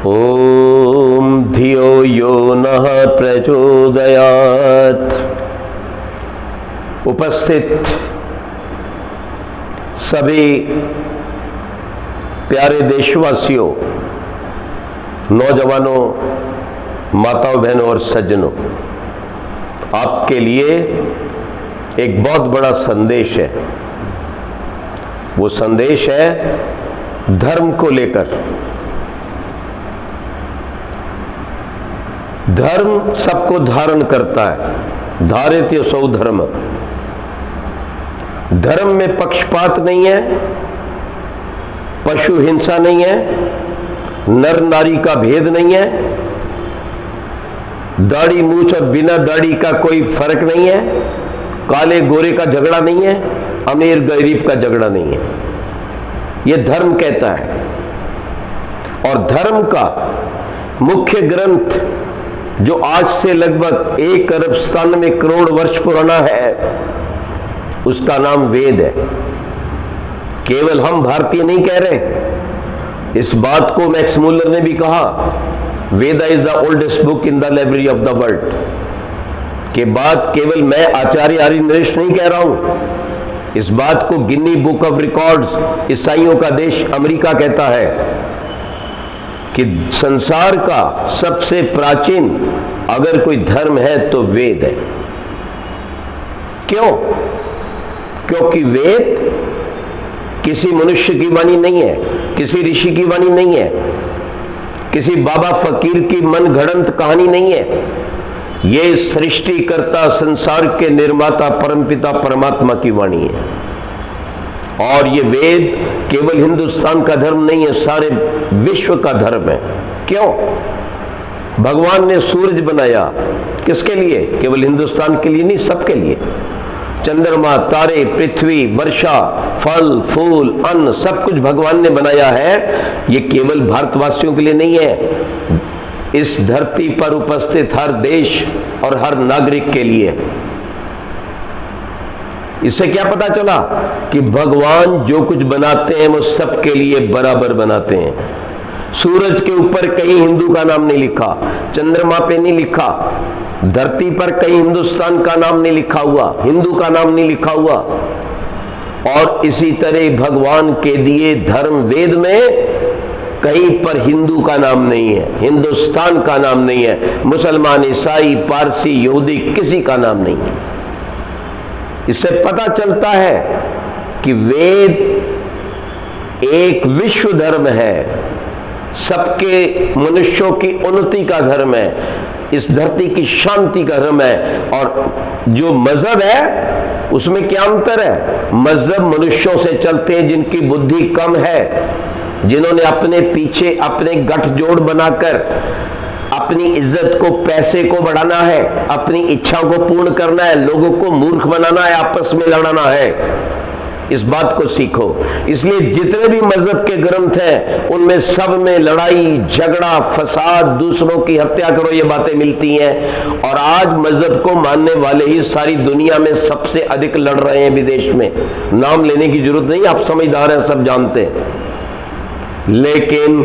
ओम धियो यो नः प्रचोदयात्। उपस्थित सभी प्यारे देशवासियों, नौजवानों, माताओं, बहनों और सज्जनों, आपके लिए एक बहुत बड़ा संदेश है। वो संदेश है धर्म को लेकर। धर्म सबको धारण करता है। धारित सौ धर्म। धर्म में पक्षपात नहीं है, पशु हिंसा नहीं है, नर नारी का भेद नहीं है, दाढ़ी मूछ और बिना दाढ़ी का कोई फर्क नहीं है, काले गोरे का झगड़ा नहीं है, अमीर गरीब का झगड़ा नहीं है। यह धर्म कहता है। और धर्म का मुख्य ग्रंथ जो आज से लगभग 1 अरब 97 करोड़ वर्ष पुराना है, उसका नाम वेद है। केवल हम भारतीय नहीं कह रहे, इस बात को मैक्स मूलर ने भी कहा, Veda is the oldest book in the library of the world. के बात केवल मैं आचार्य आर्य नरेश नहीं कह रहा हूं, इस बात को गिनी बुक ऑफ रिकॉर्ड्स, ईसाइयों का देश अमेरिका कहता है कि संसार का सबसे प्राचीन अगर कोई धर्म है तो वेद है। क्यों? क्योंकि वेद किसी मनुष्य की वाणी नहीं है, किसी ऋषि की वाणी नहीं है, किसी बाबा फकीर की मन घड़ंत कहानी नहीं है। ये सृष्टिकर्ता, संसार के निर्माता, परमपिता परमात्मा की वाणी है। और ये वेद केवल हिंदुस्तान का धर्म नहीं है, सारे विश्व का धर्म है। क्यों? भगवान ने सूरज बनाया किसके लिए? केवल हिंदुस्तान के लिए नहीं, सबके लिए। चंद्रमा, तारे, पृथ्वी, वर्षा, फल, फूल, अन्न, सब कुछ भगवान ने बनाया है। ये केवल भारतवासियों के लिए नहीं है, इस धरती पर उपस्थित हर देश और हर नागरिक के लिए। इससे क्या पता चला कि भगवान जो कुछ बनाते हैं वो सबके लिए बराबर बनाते हैं। सूरज के ऊपर कहीं हिंदू का नाम नहीं लिखा, चंद्रमा पे नहीं लिखा, धरती पर कहीं हिंदुस्तान का नाम नहीं लिखा हुआ, हिंदू का नाम नहीं लिखा हुआ। और इसी तरह भगवान के दिए धर्म वेद में कहीं पर हिंदू का नाम नहीं है, हिंदुस्तान का नाम नहीं है, मुसलमान, ईसाई, पारसी, यहूदी, किसी का नाम नहीं है। इससे पता चलता है कि वेद एक विश्व धर्म है, सबके मनुष्यों की उन्नति का धर्म है, इस धरती की शांति का धर्म है। और जो मजहब है उसमें क्या अंतर है? मजहब मनुष्यों से चलते हैं जिनकी बुद्धि कम है, जिन्होंने अपने पीछे अपने गठजोड़ बनाकर अपनी इज्जत को, पैसे को बढ़ाना है, अपनी इच्छा को पूर्ण करना है, लोगों को मूर्ख बनाना है, आपस में लड़ना है। इस बात को सीखो। इसलिए जितने भी मजहब के ग्रंथ हैं उनमें सब में लड़ाई, झगड़ा, फसाद, दूसरों की हत्या करो, ये बातें मिलती हैं। और आज मजहब को मानने वाले ही सारी दुनिया में सबसे अधिक लड़ रहे हैं विदेश में। नाम लेने की जरूरत नहीं, आप समझदार हैं, सब जानते हैं। लेकिन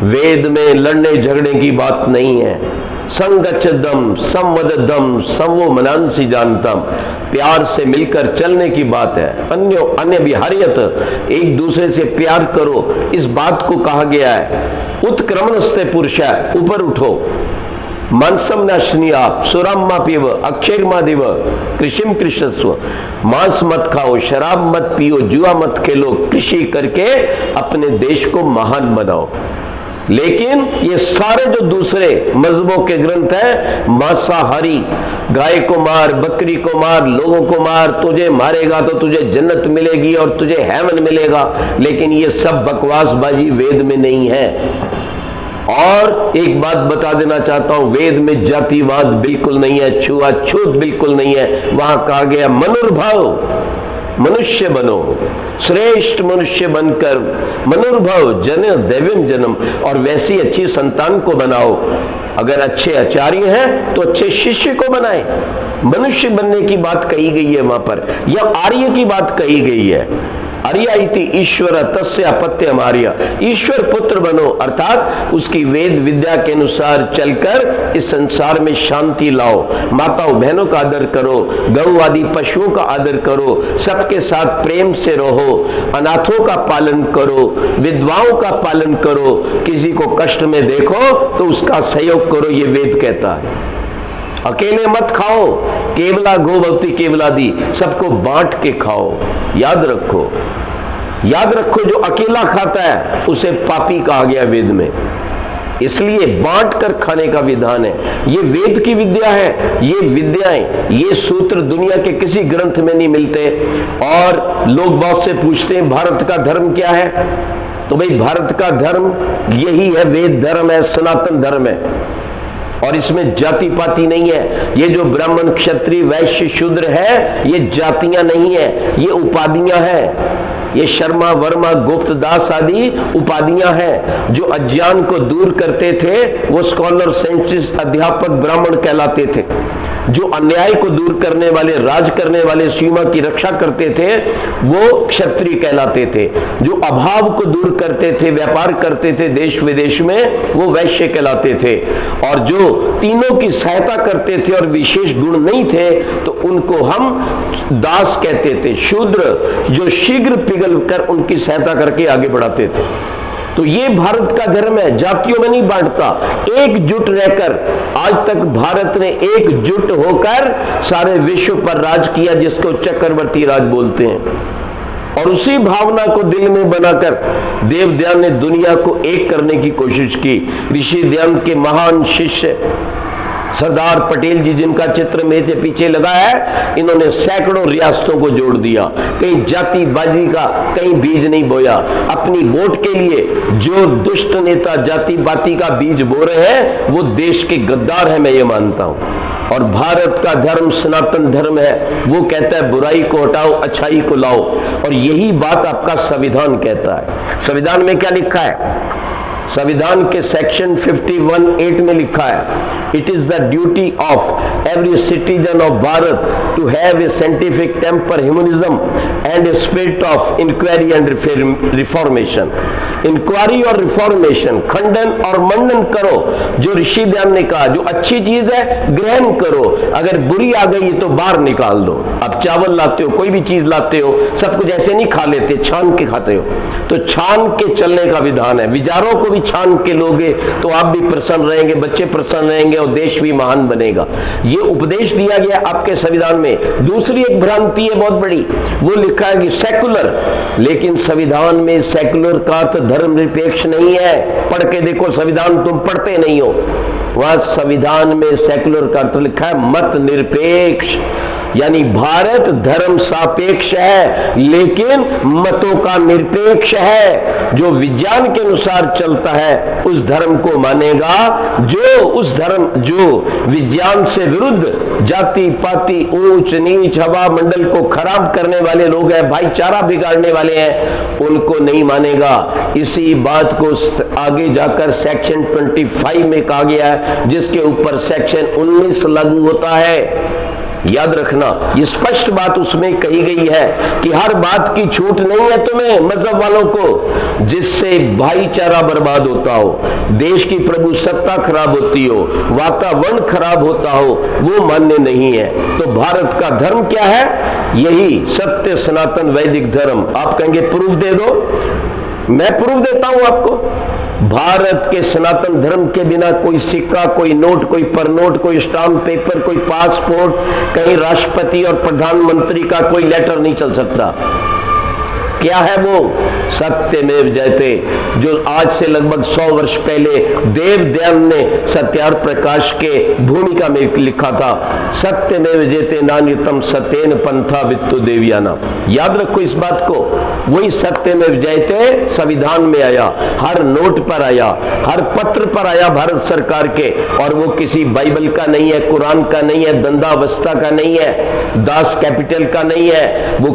वेद में लड़ने झगड़े की बात नहीं है। संगच्छदम संवददम संवो मनांसी जानतम, प्यार से मिलकर चलने की बात है। अन्य विहारियत, एक दूसरे से प्यार करो, इस बात को कहा गया है। उत्क्रमणस्ते पुरुषा, ऊपर उठो। मांसम नाशनीयाप सुराम्मा पीव अक्षरमा दिव कृषिम कृषस्व, मांस मत खाओ, शराब मत पियो, जुआ मत खेलो, कृषि करके अपने देश को महान बनाओ। लेकिन ये सारे जो दूसरे मजहबों के ग्रंथ हैं, मांसाहारी, गाय को मार, बकरी को मार, लोगों को मार, तुझे मारेगा तो तुझे जन्नत मिलेगी और तुझे हेवन मिलेगा। लेकिन ये सब बकवासबाजी वेद में नहीं है। और एक बात बता देना चाहता हूं, वेद में जातिवाद बिल्कुल नहीं है, छुआछूत बिल्कुल नहीं है। वहां कहा गया मनुर्भाव, मनुष्य बनो, श्रेष्ठ मनुष्य बनकर मनुर्भव जन दैवम जन्म, और वैसी अच्छी संतान को बनाओ। अगर अच्छे आचार्य हैं तो अच्छे शिष्य को बनाए। मनुष्य बनने की बात कही गई है वहां पर, या आर्य की बात कही गई है। आर्या इति ईश्वर तस्य अपत्यम आर्य, ईश्वर पुत्र बनो अर्थात उसकी वेद विद्या के अनुसार चलकर इस संसार में शांति लाओ। माताओं बहनों का आदर करो, गौ आदि पशुओं का आदर करो, सबके साथ प्रेम से रहो, अनाथों का पालन करो, विधवाओं का पालन करो, किसी को कष्ट में देखो तो उसका सहयोग करो, ये वेद कहता है। अकेले मत खाओ, केवला गो भवति केवलादि, सबको बांट के खाओ। याद रखो, याद रखो, जो अकेला खाता है उसे पापी कहा गया वेद में, इसलिए बांट कर खाने का विधान है। ये वेद की विद्या है। ये विद्याएं, ये सूत्र दुनिया के किसी ग्रंथ में नहीं मिलते। और लोग बहुत से पूछते हैं भारत का धर्म क्या है, तो भाई भारत का धर्म यही है, वेद धर्म है, सनातन धर्म है, और इसमें जाति पाति नहीं है। ये जो ब्राह्मण क्षत्रिय वैश्य शूद्र है, ये जातियां नहीं है, ये उपाधियां हैं। ये शर्मा वर्मा गुप्त दास आदि उपाधियां हैं। जो अज्ञान को दूर करते थे वो स्कॉलर साइंटिस्ट अध्यापक ब्राह्मण कहलाते थे। जो अन्याय को दूर करने वाले, राज करने वाले, सीमा की रक्षा करते थे वो क्षत्रिय कहलाते थे। जो अभाव को दूर करते थे, व्यापार करते थे देश विदेश में, वो वैश्य कहलाते थे। और जो तीनों की सहायता करते थे और विशेष गुण नहीं थे तो उनको हम दास कहते थे। शूद्र जो शीघ्र पिघल कर उनकी सहायता करके आगे बढ़ाते थे। तो ये भारत का धर्म है, जातियों में नहीं बांटता, एकजुट रहकर। आज तक भारत ने एकजुट होकर सारे विश्व पर राज किया, जिसको चक्रवर्ती राज बोलते हैं। और उसी भावना को दिल में बनाकर देव दयान ने दुनिया को एक करने की कोशिश की। ऋषि दयान के महान शिष्य सरदार पटेल जी, जिनका चित्र मेरे पीछे लगा है, इन्होंने सैकड़ों रियासतों को जोड़ दिया। कहीं जातिबाजी का कहीं बीज नहीं बोया। अपनी वोट के लिए जो दुष्ट नेता जाति बाती का बीज बो रहे हैं वो देश के गद्दार हैं, मैं ये मानता हूं। और भारत का धर्म सनातन धर्म है, वो कहता है बुराई को हटाओ, अच्छाई को लाओ। और यही बात आपका संविधान कहता है। संविधान में क्या लिखा है? संविधान के सेक्शन 51(8) में लिखा है, it is the duty of every citizen of Bharat to have a scientific temper, humanism and a spirit of inquiry and reformation. Inquiry और रिफॉर्मेशन, खंडन और मंडन करो। जो ऋषि दयान ने कहा, जो अच्छी चीज है ग्रहण करो, अगर बुरी आ गई तो बाहर निकाल दो। अब चावल लाते हो, कोई भी चीज लाते हो, सब कुछ ऐसे नहीं खा लेते, छान के खाते हो। तो छान के चलने का विधान है। विचारों को भी छान के लोगे तो आप भी प्रसन्न रहेंगे, बच्चे प्रसन्न रहेंगे और देश भी महान बनेगा। ये उपदेश दिया गया आपके संविधान में। दूसरी एक भ्रांति है बहुत बड़ी, वो लिखा है कि सेकुलर, लेकिन संविधान में सेकुलर का अर्थ धर्मनिरपेक्ष नहीं है। पढ़ के देखो संविधान, तुम पढ़ते नहीं हो। वहां संविधान में सेकुलर का अर्थ लिखा है मत निरपेक्ष, यानी भारत धर्म सापेक्ष है लेकिन मतों का निरपेक्ष है। जो विज्ञान के अनुसार चलता है उस धर्म को मानेगा, जो विज्ञान से विरुद्ध जाति पाति ऊंच नीच हवा मंडल को खराब करने वाले लोग हैं, भाईचारा बिगाड़ने वाले हैं, उनको नहीं मानेगा। इसी बात को आगे जाकर सेक्शन 25 में कहा गया है, जिसके ऊपर सेक्शन 19 लागू होता है। याद रखना, ये स्पष्ट बात उसमें कही गई है कि हर बात की छूट नहीं है तुम्हें मजहब वालों को, जिससे भाईचारा बर्बाद होता हो, देश की प्रभुसत्ता खराब होती हो, वातावरण खराब होता हो, वो मान्य नहीं है। तो भारत का धर्म क्या है? यही सत्य सनातन वैदिक धर्म। आप कहेंगे प्रूफ दे दो, मैं प्रूफ देता हूं आपको। भारत के सनातन धर्म के बिना कोई सिक्का, कोई नोट, कोई परनोट, कोई स्टाम्प पेपर, कोई पासपोर्ट, कहीं राष्ट्रपति और प्रधानमंत्री का कोई लेटर नहीं चल सकता। क्या है वो? सत्यमेव जयते, जो आज से लगभग 100 वर्ष पहले देव दयान ने सत्यार्थ प्रकाश के भूमिका में लिखा था। सत्यमेव जयते नान्यतम सत्येन पंथा वित्तु देवयाना। याद रखो इस बात को। वही सत्यमेव जयते संविधान में आया, हर नोट पर आया, हर पत्र पर आया भारत सरकार के। और वो किसी बाइबल का नहीं है, कुरान का नहीं है, दंडावस्था का नहीं है, दास कैपिटल का नहीं है, वो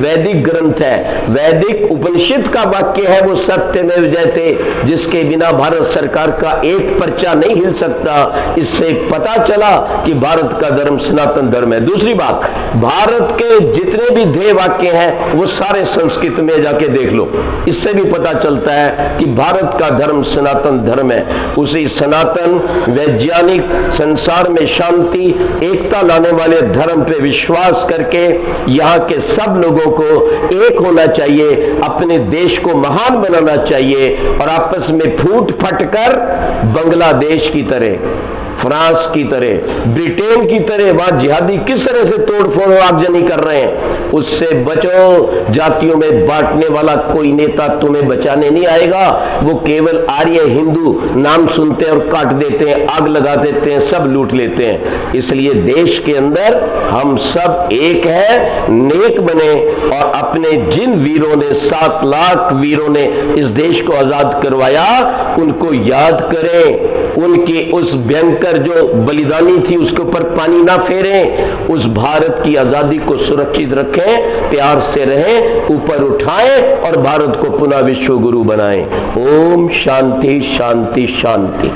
वैदिक ग्रंथ है, वैदिक उपनिषद का वाक्य है वो सत्यमेव जयते, जिसके बिना भारत सरकार का एक पर्चा नहीं हिल सकता। इससे पता चला कि भारत का धर्म सनातन धर्म है। दूसरी बात, भारत के जितने भी ध्येय वाक्य हैं वो सारे संस्कृत में जाके देख लो, इससे भी पता चलता है कि भारत का धर्म सनातन धर्म है। उसी सनातन वैज्ञानिक संसार में शांति एकता लाने वाले धर्म पे विश्वास करके यहाँ के सब लोगों को एक होना चाहिए, अपने देश को महान बनाना चाहिए और आपस में फूट फट कर बांग्लादेश की तरह, फ्रांस की तरह, ब्रिटेन की तरह वहां जिहादी किस तरह से तोड़फोड़ और आगजनी कर रहे हैं, उससे बचो। जातियों में बांटने वाला कोई नेता तुम्हें बचाने नहीं आएगा। वो केवल आर्य हिंदू नाम सुनते हैं और काट देते हैं, आग लगा देते हैं, सब लूट लेते हैं। इसलिए देश के अंदर हम सब एक है, नेक बने और अपने जिन वीरों ने 7 लाख वीरों ने इस देश को आजाद करवाया उनको याद करें, उनकी उस भयंकर जो बलिदानी थी उसके ऊपर पानी ना फेरें, उस भारत की आजादी को सुरक्षित रखें, प्यार से रहें, ऊपर उठाएं और भारत को पुनः विश्व गुरु बनाएं। ओम शांति शांति शांति।